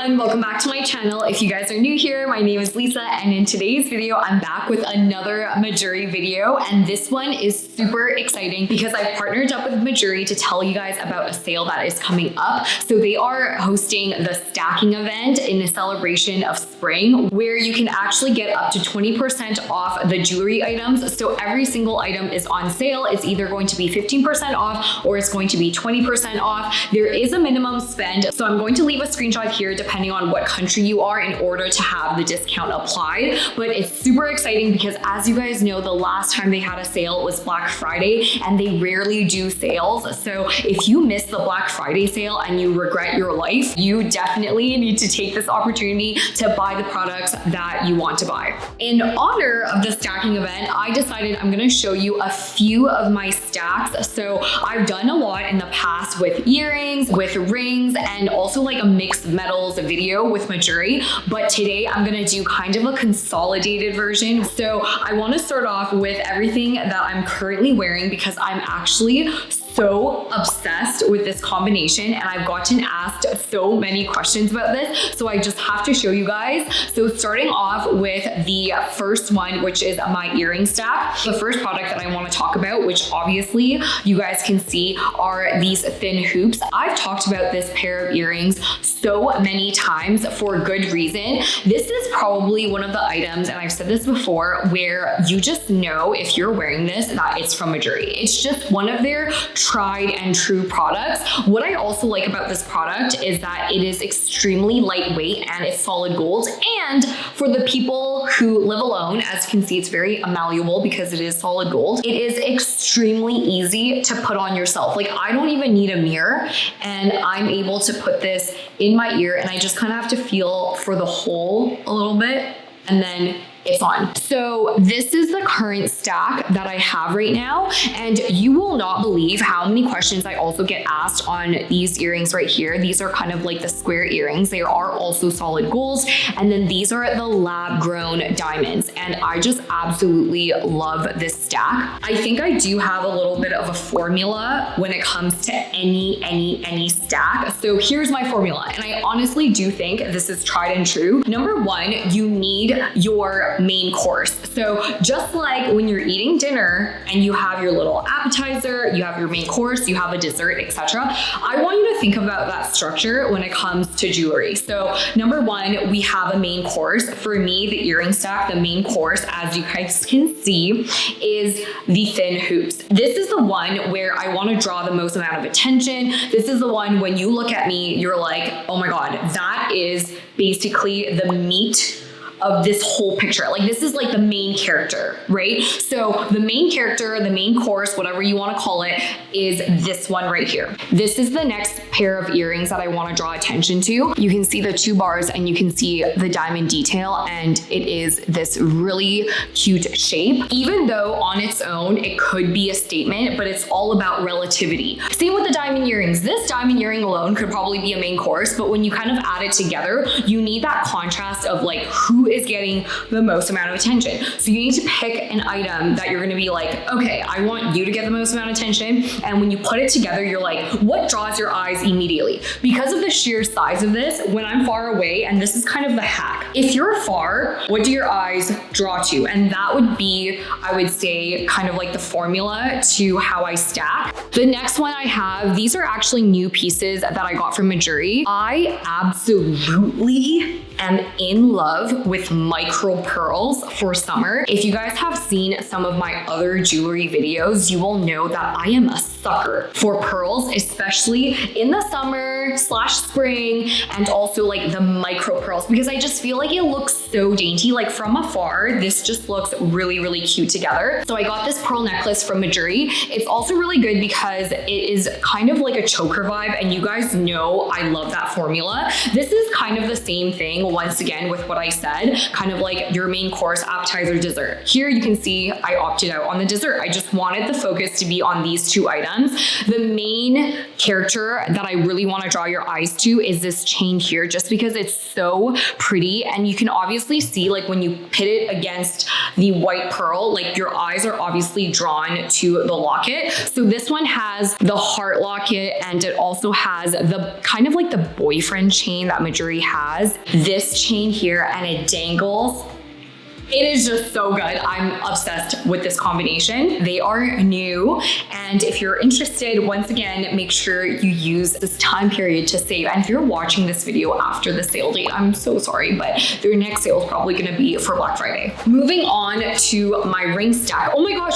everyone, welcome back to my channel. If you guys are new here, my name is Lisa, and in today's video, I'm back with another Mejuri video, and this one is super exciting because I've partnered up with Mejuri to tell you guys about a sale that is coming up. So they are hosting the stacking event in a celebration of spring, where you can actually get up to 20% off the jewelry items. So every single item is on sale. It's either going to be 15% off or it's going to be 20% off. There is a minimum spend, so I'm going to leave a screenshot here depending on what country you are in order to have the discount applied. But it's super exciting because, as you guys know, the last time they had a sale was Black Friday, and they rarely do sales. So if you miss the Black Friday sale and you regret your life, you definitely need to take this opportunity to buy the products that you want to buy. In honor of the stacking event, I decided I'm going to show you a few of my stacks. So I've done a lot in the past with earrings, with rings, and also like a mixed metals video with Mejuri, but today I'm gonna do kind of a consolidated version. So I want to start off with everything that I'm currently wearing because I'm actually so obsessed with this combination, and I've gotten asked so many questions about this, so I just have to show you guys. So starting off with the first one, which is my earring stack. The first product that I want to talk about, which obviously you guys can see, are these thin hoops. I've talked about this pair of earrings so many times for good reason. This is probably one of the items, and I've said this before, where you just know if you're wearing this that it's from Mejuri. It's just one of their tried and true products. What I also like about this product is that it is extremely lightweight and it's solid gold. And for the people who live alone, as you can see, it's very malleable because it is solid gold. It is extremely easy to put on yourself. Like, I don't even need a mirror, and I'm able to put this in my ear, and I just kind of have to feel for the hole a little bit, and then it's on. So this is the current stack that I have right now, and you will not believe how many questions I also get asked on these earrings right here. These are kind of like the square earrings. They are also solid golds, and then these are the lab grown diamonds, and I just absolutely love this stack. I think I do have a little bit of a formula when it comes to any stack. So here's my formula, and I honestly do think this is tried and true. Number one, you need your main course. So just like when you're eating dinner and you have your little appetizer, you have your main course, you have a dessert, etc. I want you to think about that structure when it comes to jewelry. So number one, we have a main course. For me, the earring stack, the main course, as you guys can see, is the thin hoops. This is the one where I want to draw the most amount of attention. This is the one when you look at me, you're like, oh my God, that is basically the meat of this whole picture. Like, this is like the main character, right? So the main character, the main course, whatever you want to call it, is this one right here. This is the next pair of earrings that I want to draw attention to. You can see the two bars and you can see the diamond detail, and it is this really cute shape. Even though on its own, it could be a statement, but it's all about relativity. Same with the diamond earrings. This diamond earring alone could probably be a main course, but when you kind of add it together, you need that contrast of like, who is getting the most amount of attention. So you need to pick an item that you're going to be like, okay, I want you to get the most amount of attention. And when you put it together, you're like, what draws your eyes immediately? Because of the sheer size of this, when I'm far away, and this is kind of the hack, if you're far, what do your eyes draw to? And that would be, I would say, kind of like the formula to how I stack. The next one I have, these are actually new pieces that I got from Mejuri. I absolutely am in love with micro pearls for summer. If you guys have seen some of my other jewelry videos, you will know that I am a sucker for pearls, especially in the summer / spring, and also like the micro pearls, because I just feel like it looks so dainty. Like from afar, this just looks really, really cute together. So I got this pearl necklace from Mejuri. It's also really good because it is kind of like a choker vibe, and you guys know I love that formula. This is kind of the same thing once again with what I said, kind of like your main course, appetizer, dessert. Here you can see I opted out on the dessert. I just wanted the focus to be on these two items. The main character that I really want to draw your eyes to is this chain here, just because it's so pretty. And you can obviously see, like, when you pit it against the white pearl, like your eyes are obviously drawn to the locket. So this one has the heart locket, and it also has the kind of like the boyfriend chain that Mejuri has. This chain here, and it dangles. It is just so good. I'm obsessed with this combination. They are new. And if you're interested, once again, make sure you use this time period to save. And if you're watching this video after the sale date, I'm so sorry, but their next sale is probably gonna be for Black Friday. Moving on to my ring stack. Oh my gosh,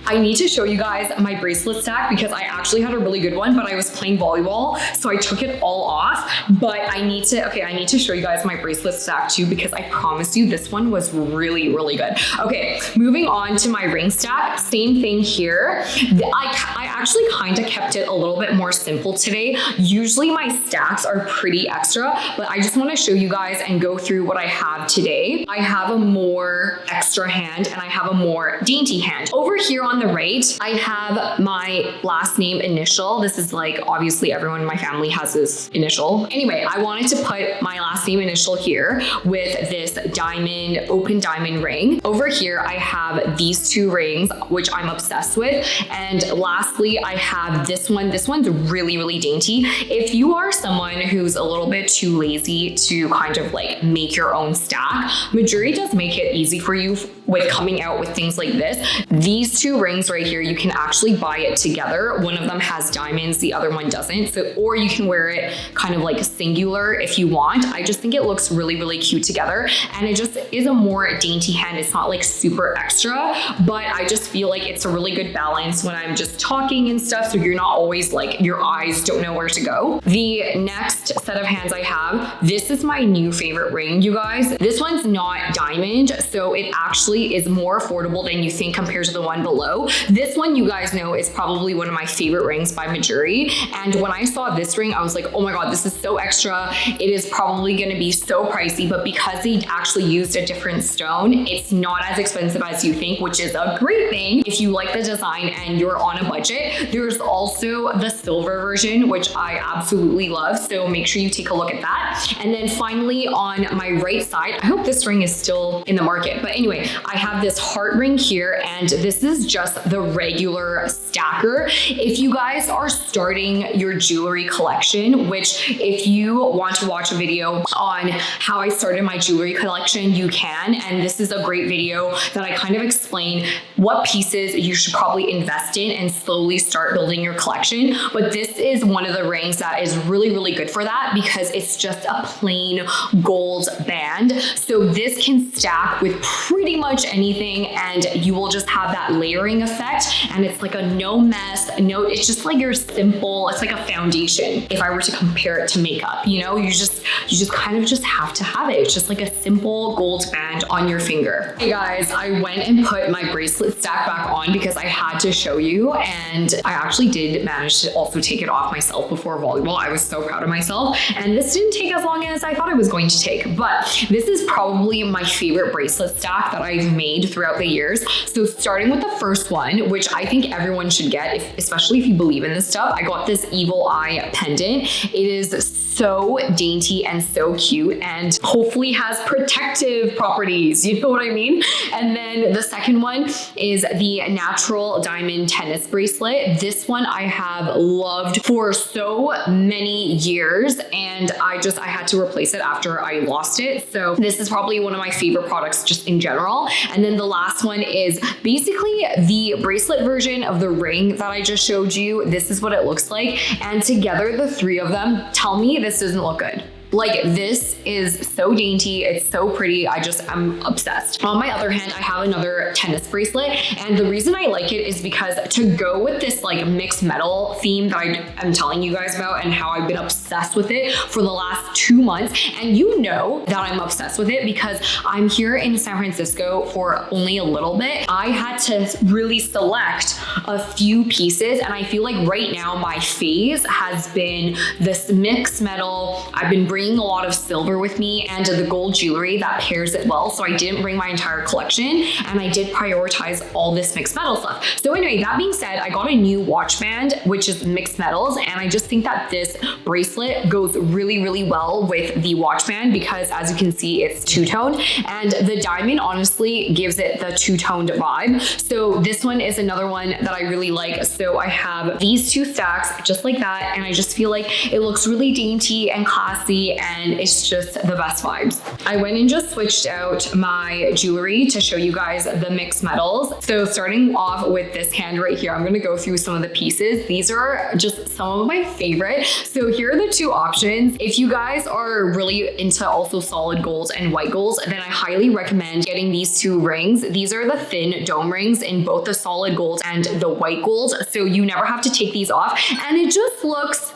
I need to show you guys my bracelet stack because I actually had a really good one, but I was playing volleyball, so I took it all off. But I need to show you guys my bracelet stack too, because I promise you this one was really, really good. Okay, moving on to my ring stack, same thing here. I actually kind of kept it a little bit more simple today. Usually my stacks are pretty extra, but I just want to show you guys and go through what I have today. I have a more extra hand and I have a more dainty hand. Over here on the right, I have my last name initial. This is like, obviously everyone in my family has this initial. Anyway, I wanted to put my last name initial here with this diamond, open diamond ring. Over here, I have these two rings, which I'm obsessed with. And lastly, I have this one. This one's really, really dainty. If you are someone who's a little bit too lazy to kind of like make your own stack, Mejuri does make it easy for you with coming out with things like this. These two rings right here, you can actually buy it together. One of them has diamonds, the other one doesn't. So, or you can wear it kind of like singular if you want. I just think it looks really, really cute together. And it just is a more dainty hand. It's not like super extra, but I just feel like it's a really good balance when I'm just talking and stuff. So you're not always like, your eyes don't know where to go. The next set of hands I have, this is my new favorite ring, you guys. This one's not diamond, so it actually is more affordable than you think compared to the one below. This one, you guys know, is probably one of my favorite rings by Mejuri. And when I saw this ring, I was like, oh my God, this is so extra. It is probably gonna be so pricey, but because they actually used a different stone, it's not as expensive as you think, which is a great thing if you like the design and you're on a budget. There's also the silver version, which I absolutely love. So make sure you take a look at that. And then finally on my right side, I hope this ring is still in the market. But anyway, I have this heart ring here, and this is just the regular stacker. If you guys are starting your jewelry collection, which if you want to watch a video on how I started my jewelry collection, you can. And this is a great video that I kind of explain what pieces you should probably invest in and slowly start building your collection. But this is one of the rings that is really, really good for that because it's just a plain gold band. So this can stack with pretty much anything and you will just have that layering effect. And it's like a no mess, it's just like your simple, it's like a foundation. If I were to compare it to makeup, you know, you just kind of just have to have it. It's just like a simple gold band on your finger. Hey guys, I went and put my bracelet stack back on because I had to show you, and I actually did manage to also take it off myself before volleyball. I was so proud of myself, and this didn't take as long as I thought it was going to take, but this is probably my favorite bracelet stack that I've made throughout the years. So starting with the first one, which I think everyone should get, especially if you believe in this stuff, I got this evil eye pendant. It is so dainty and so cute and hopefully has protective properties, you know what I mean? And then the second one is the natural diamond tennis bracelet. This one I have loved for so many years, and I had to replace it after I lost it. So this is probably one of my favorite products just in general. And then the last one is basically the bracelet version of the ring that I just showed you. This is what it looks like. And together, the three of them, tell me this doesn't look good. Like, this is so dainty, it's so pretty, I'm obsessed. On my other hand, I have another tennis bracelet, and the reason I like it is because to go with this like mixed metal theme that I'm telling you guys about and how I've been obsessed with it for the last 2 months, and you know that I'm obsessed with it because I'm here in San Francisco for only a little bit. I had to really select a few pieces, and I feel like right now my phase has been this mixed metal. I've been bringing a lot of silver with me and the gold jewelry that pairs it well. So I didn't bring my entire collection, and I did prioritize all this mixed metal stuff. So anyway, that being said, I got a new watch band, which is mixed metals. And I just think that this bracelet goes really, really well with the watch band because as you can see, it's two-toned, and the diamond honestly gives it the two-toned vibe. So this one is another one that I really like. So I have these two stacks just like that, and I just feel like it looks really dainty and classy, and it's just the best vibes. I went and just switched out my jewelry to show you guys the mixed metals. So starting off with this hand right here, I'm gonna go through some of the pieces. These are just some of my favorite. So here are the two options. If you guys are really into also solid golds and white golds, then I highly recommend getting these two rings. These are the thin dome rings in both the solid golds and the white golds. So you never have to take these off, and it just looks,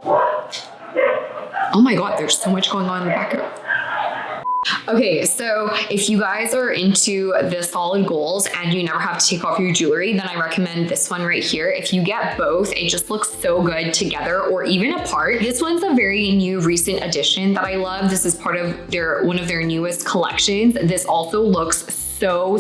oh my God, there's so much going on in the background. Okay, so if you guys are into the solid golds and you never have to take off your jewelry, then I recommend this one right here. If you get both, it just looks so good together or even apart. This one's a very new recent addition that I love. This is part of one of their newest collections. This also looks so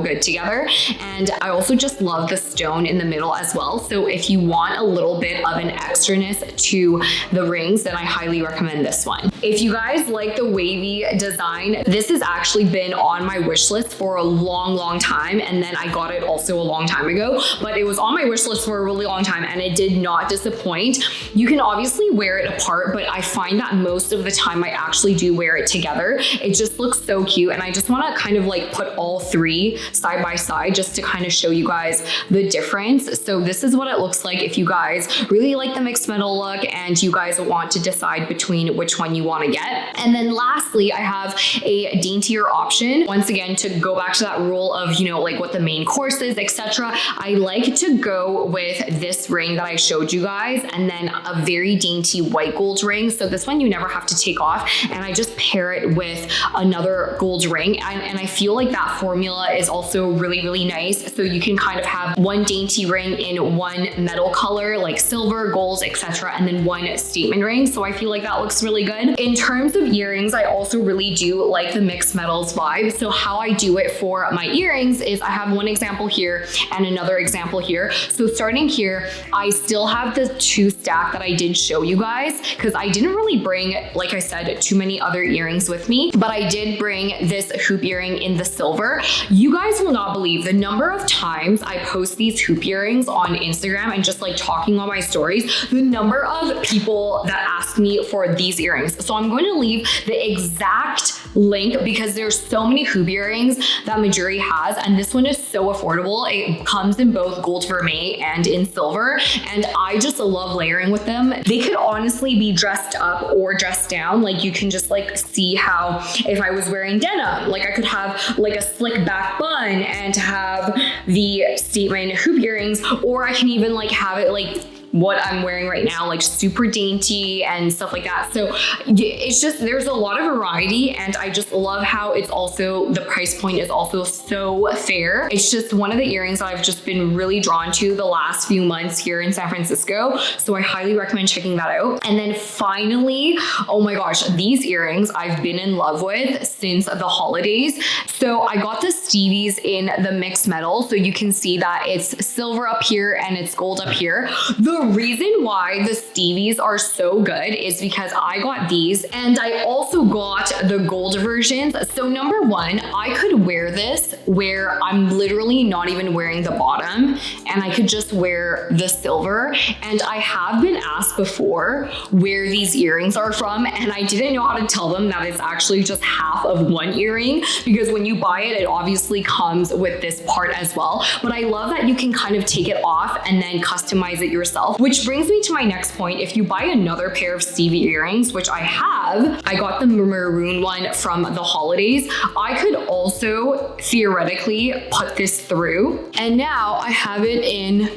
good together. And I also just love the stone in the middle as well. So if you want a little bit of an extraness to the rings, then I highly recommend this one. If you guys like the wavy design, this has actually been on my wish list for a long time. And then I got it also a long time ago, but it was on my wish list for a really long time and it did not disappoint. You can obviously wear it apart, but I find that most of the time I actually do wear it together. It just looks so cute. And I just want to kind of like put all three side by side just to kind of show you guys the difference. So this is what it looks like if you guys really like the mixed metal look and you guys want to decide between which one you want to get. And then lastly, I have a daintier option. Once again, to go back to that rule of, you know, like what the main course is, etc. I like to go with this ring that I showed you guys and then a very dainty white gold ring. So this one you never have to take off, and I just pair it with another gold ring. And I feel like that formula is also really nice. So you can kind of have one dainty ring in one metal color like silver, golds, etc. and then one statement ring. So I feel like that looks really good. In terms of earrings, I also really do like the mixed metals vibe. So how I do it for my earrings is I have one example here and another example here. So starting here, I still have the two stack that I did show you guys because I didn't really bring, like I said, too many other earrings with me, but I did bring this hoop earring in the silver. You guys will not believe the number of times I post these hoop earrings on Instagram and just like talking on my stories, the number of people that ask me for these earrings. So I'm going to leave the exact link because there's so many hoop earrings that Mejuri has, and this one is so affordable. It comes in both gold vermeil and in silver, and I just love layering with them. They could honestly be dressed up or dressed down. Like you can just like see how if I was wearing denim, like I could have like a slick back bun and have the statement hoop earrings, or I can even like have it like what I'm wearing right now, like super dainty and stuff like that. So it's just, there's a lot of variety, and I just love how it's also, the price point is also so fair. It's just one of the earrings that I've just been really drawn to the last few months here in San Francisco. So I highly recommend checking that out. And then finally, oh my gosh, these earrings I've been in love with since the holidays. So I got the Stevies in the mixed metal. So you can see that it's silver up here and it's gold up here. The reason why the Stevies are so good is because I got these and I also got the gold versions. So number one, I could wear this where I'm literally not even wearing the bottom and I could just wear the silver. And I have been asked before where these earrings are from, and I didn't know how to tell them that it's actually just half of one earring, because when you buy it, it obviously comes with this part as well. But I love that you can kind of take it off and then customize it yourself. Which brings me to my next point. If you buy another pair of Stevie earrings, which I have, I got the maroon one from the holidays. I could also theoretically put this through. And now I have it in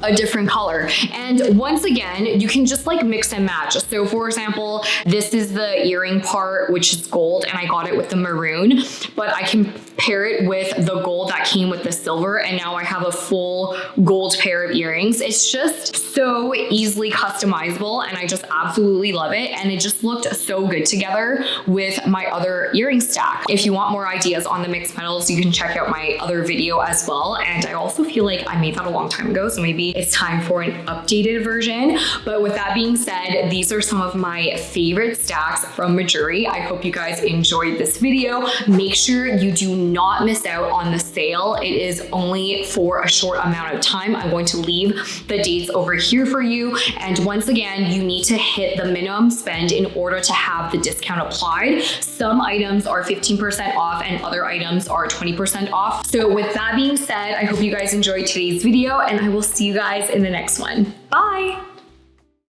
a different color. And once again, you can just like mix and match. So for example, this is the earring part, which is gold, and I got it with the maroon, but I can pair it with the gold that came with the silver, and now I have a full gold pair of earrings. It's just so easily customizable, and I just absolutely love it. And it just looked so good together with my other earring stack. If you want more ideas on the mixed metals, you can check out my other video as well. And I also feel like I made that a long time ago, so maybe it's time for an updated version. But with that being said, these are some of my favorite stacks from Mejuri. I hope you guys enjoyed this video. Make sure you do not miss out on the sale. It is only for a short amount of time. I'm going to leave the dates over here for you. And once again, you need to hit the minimum spend in order to have the discount applied. Some items are 15% off and other items are 20% off. So with that being said, I hope you guys enjoyed today's video, and I will see you guys in the next one. Bye.